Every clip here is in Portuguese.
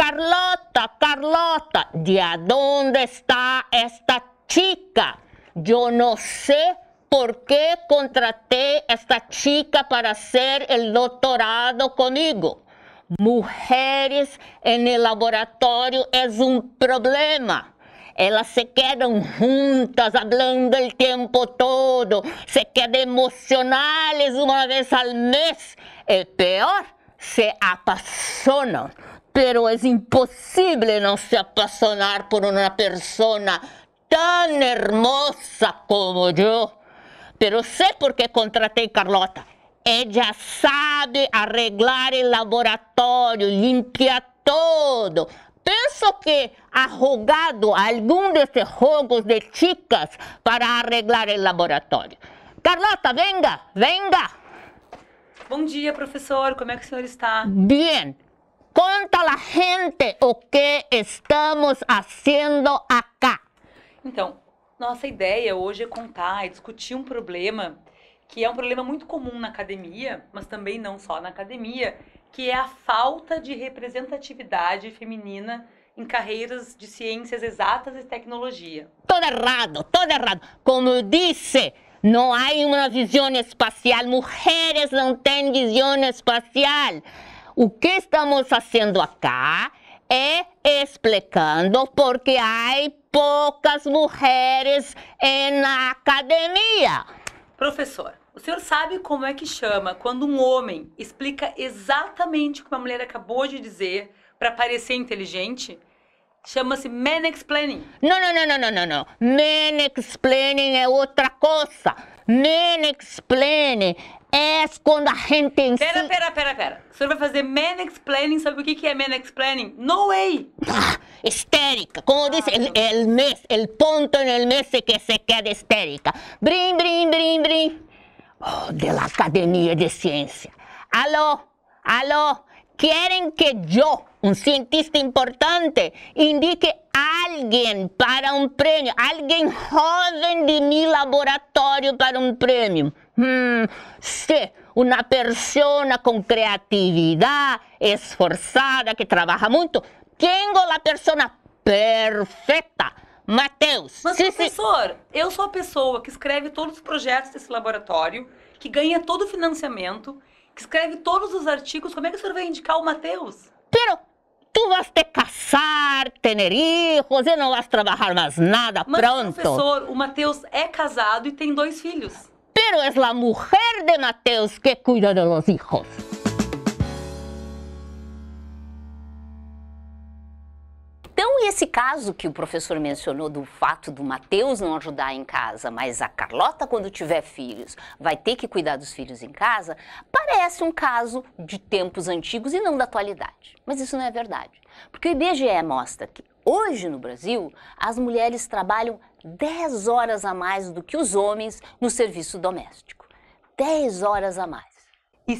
Carlota, Carlota, ¿de dónde está esta chica? Yo no sé por qué contraté a esta chica para hacer el doctorado conmigo. Mujeres en el laboratorio es un problema. Elas se quedam juntas, hablando el tiempo todo, se quedan emocionales una vez al mes. El peor, se apasionan, pero es imposible no se apasionar por una persona tan hermosa como yo. Pero sé por qué contraté a Carlota. Ella sabe arreglar el laboratorio, limpia todo. Penso que ha jugado algum desses jogos de chicas para arreglar o laboratório. Carlota, venga, venga. Bom dia, professor. Como é que o senhor está? Bien. Conta a la gente o que estamos fazendo acá. Então, nossa ideia hoje é contar e discutir um problema que é um problema muito comum na academia, mas também não só na academia, que é a falta de representatividade feminina em carreiras de ciências exatas e tecnologia. Todo errado, todo errado. Como eu disse, não há uma visão espacial. Mulheres não têm visão espacial. O que estamos fazendo acá é explicando porque há poucas mulheres na academia. Professor, o senhor sabe como é que chama quando um homem explica exatamente o que uma mulher acabou de dizer para parecer inteligente? Chama-se mansplaining. Não. Mansplaining é outra coisa. Mansplaining é quando a gente ensina... Pera. O senhor vai fazer mansplaining? Sabe o que é mansplaining? No way! Histérica. Como disse, el ponto en el mes que se queda histérica. Brim. Oh, de la Academia de Ciencia. Aló. ¿Quieren que yo, un cientista importante, indique a alguien para un premio? Alguien joven de mi laboratorio para un premio. Sí, una persona con creatividad, esforzada, que trabaja mucho. Tengo la persona perfeita. Mateus. Mas, professor, eu sou a pessoa que escreve todos os projetos desse laboratório, que ganha todo o financiamento, que escreve todos os artigos. Como é que o senhor vai indicar o Mateus? Pero tu vas te casar, tener hijos e não vas trabalhar mais nada. Mas, pronto. Professor, o Mateus é casado e tem 2 filhos. Pero es la mujer de Mateus que cuida de los hijos. Então, esse caso que o professor mencionou do fato do Mateus não ajudar em casa, mas a Carlota, quando tiver filhos, vai ter que cuidar dos filhos em casa, parece um caso de tempos antigos e não da atualidade. Mas isso não é verdade, porque o IBGE mostra que hoje no Brasil as mulheres trabalham 10 horas a mais do que os homens no serviço doméstico. 10 horas a mais. E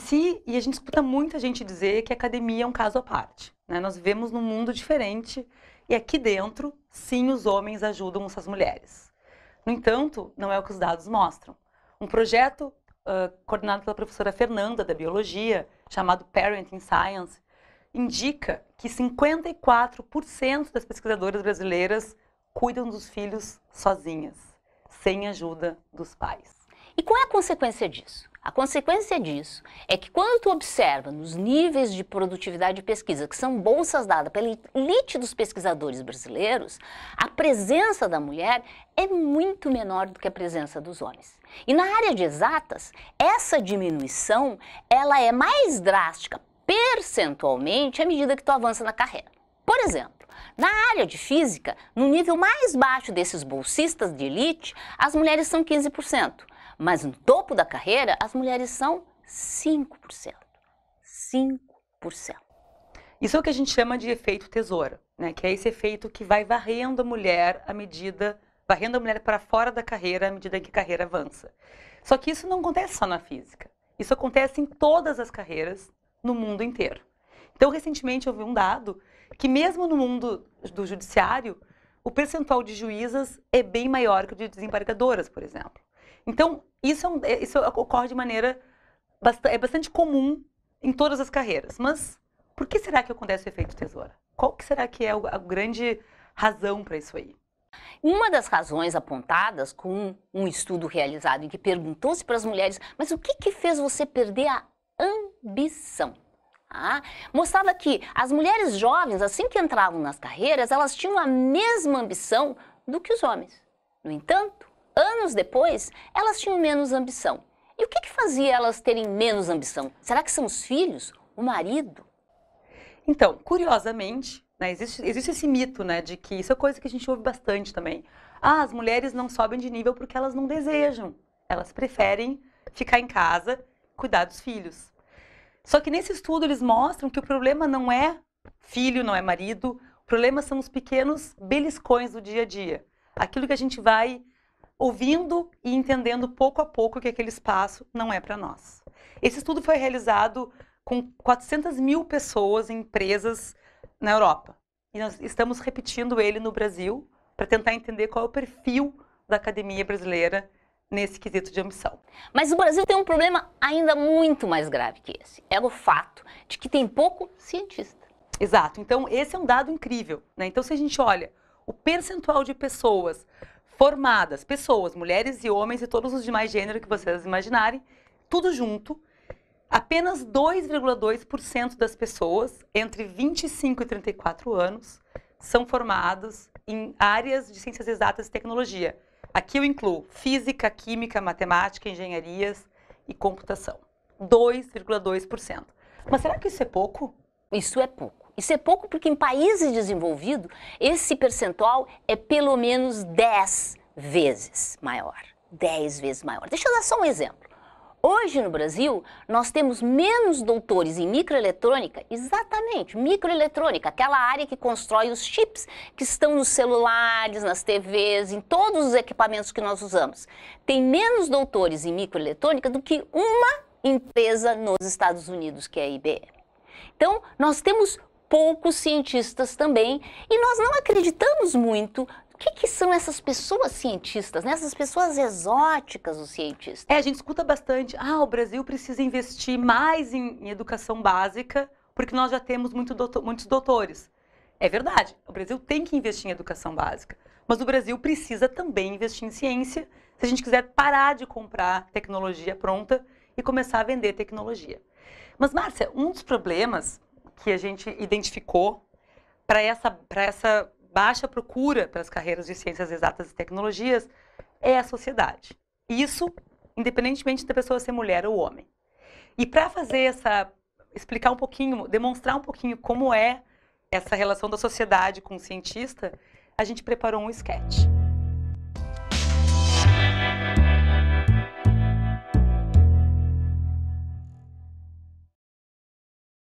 a gente escuta muita gente dizer que a academia é um caso à parte, né? Nós vivemos num mundo diferente e aqui dentro, sim, os homens ajudam essas mulheres. No entanto, não é o que os dados mostram. Um projeto coordenado pela professora Fernanda, da Biologia, chamado Parenting Science, indica que 54% das pesquisadoras brasileiras cuidam dos filhos sozinhas, sem ajuda dos pais. E qual é a consequência disso? A consequência disso é que quando tu observa nos níveis de produtividade de pesquisa, que são bolsas dadas pela elite dos pesquisadores brasileiros, a presença da mulher é muito menor do que a presença dos homens. E na área de exatas, essa diminuição ela é mais drástica percentualmente à medida que tu avança na carreira. Por exemplo, na área de física, no nível mais baixo desses bolsistas de elite, as mulheres são 15%. Mas no topo da carreira, as mulheres são 5%. 5%. Isso é o que a gente chama de efeito tesoura, né? Que é esse efeito que vai varrendo a mulher para fora da carreira à medida que a carreira avança. Só que isso não acontece só na física. Isso acontece em todas as carreiras no mundo inteiro. Então, recentemente, eu vi um dado que mesmo no mundo do judiciário, o percentual de juízas é bem maior que o de desembargadoras, por exemplo. Então, isso ocorre de maneira bastante comum em todas as carreiras. Mas por que será que acontece o efeito tesoura? Qual que será que é a grande razão para isso aí? Uma das razões apontadas com um estudo realizado em que perguntou-se para as mulheres, mas o que fez você perder a ambição? Mostrava que as mulheres jovens, assim que entravam nas carreiras, elas tinham a mesma ambição do que os homens. No entanto, anos depois, elas tinham menos ambição. E o que fazia elas terem menos ambição? Será que são os filhos? O marido? Então, curiosamente, né, existe esse mito, né, de que isso é coisa que a gente ouve bastante também. As mulheres não sobem de nível porque elas não desejam. Elas preferem ficar em casa, cuidar dos filhos. Só que nesse estudo eles mostram que o problema não é filho, não é marido, o problema são os pequenos beliscões do dia a dia. Aquilo que a gente vai ouvindo e entendendo pouco a pouco que aquele espaço não é para nós. Esse estudo foi realizado com 400 mil pessoas em empresas na Europa. E nós estamos repetindo ele no Brasil para tentar entender qual é o perfil da academia brasileira nesse quesito de ambição. Mas o Brasil tem um problema ainda muito mais grave que esse. É o fato de que tem pouco cientista. Exato. Então, esse é um dado incrível, né? Então, se a gente olha o percentual de pessoas formadas, pessoas, mulheres e homens e todos os demais gêneros que vocês imaginarem, tudo junto, apenas 2,2% das pessoas entre 25 e 34 anos são formadas em áreas de ciências exatas e tecnologia. Aqui eu incluo física, química, matemática, engenharias e computação. 2,2%. Mas será que isso é pouco? Isso é pouco. Isso é pouco porque em países desenvolvidos, esse percentual é pelo menos 10 vezes maior. 10 vezes maior. Deixa eu dar só um exemplo. Hoje no Brasil, nós temos menos doutores em microeletrônica, exatamente, microeletrônica, aquela área que constrói os chips que estão nos celulares, nas TVs, em todos os equipamentos que nós usamos. Tem menos doutores em microeletrônica do que uma empresa nos Estados Unidos, que é a IBM. Então, nós temos poucos cientistas também e nós não acreditamos muito. O que são essas pessoas cientistas, né? Essas pessoas exóticas, os cientistas? A gente escuta bastante, o Brasil precisa investir mais em educação básica, porque nós já temos muitos doutores. É verdade, o Brasil tem que investir em educação básica, mas o Brasil precisa também investir em ciência, se a gente quiser parar de comprar tecnologia pronta e começar a vender tecnologia. Mas, Márcia, um dos problemas que a gente identificou para essa baixa procura para as carreiras de ciências exatas e tecnologias é a sociedade. Isso, independentemente da pessoa ser mulher ou homem. E para explicar um pouquinho, demonstrar um pouquinho como é essa relação da sociedade com o cientista, a gente preparou um sketch.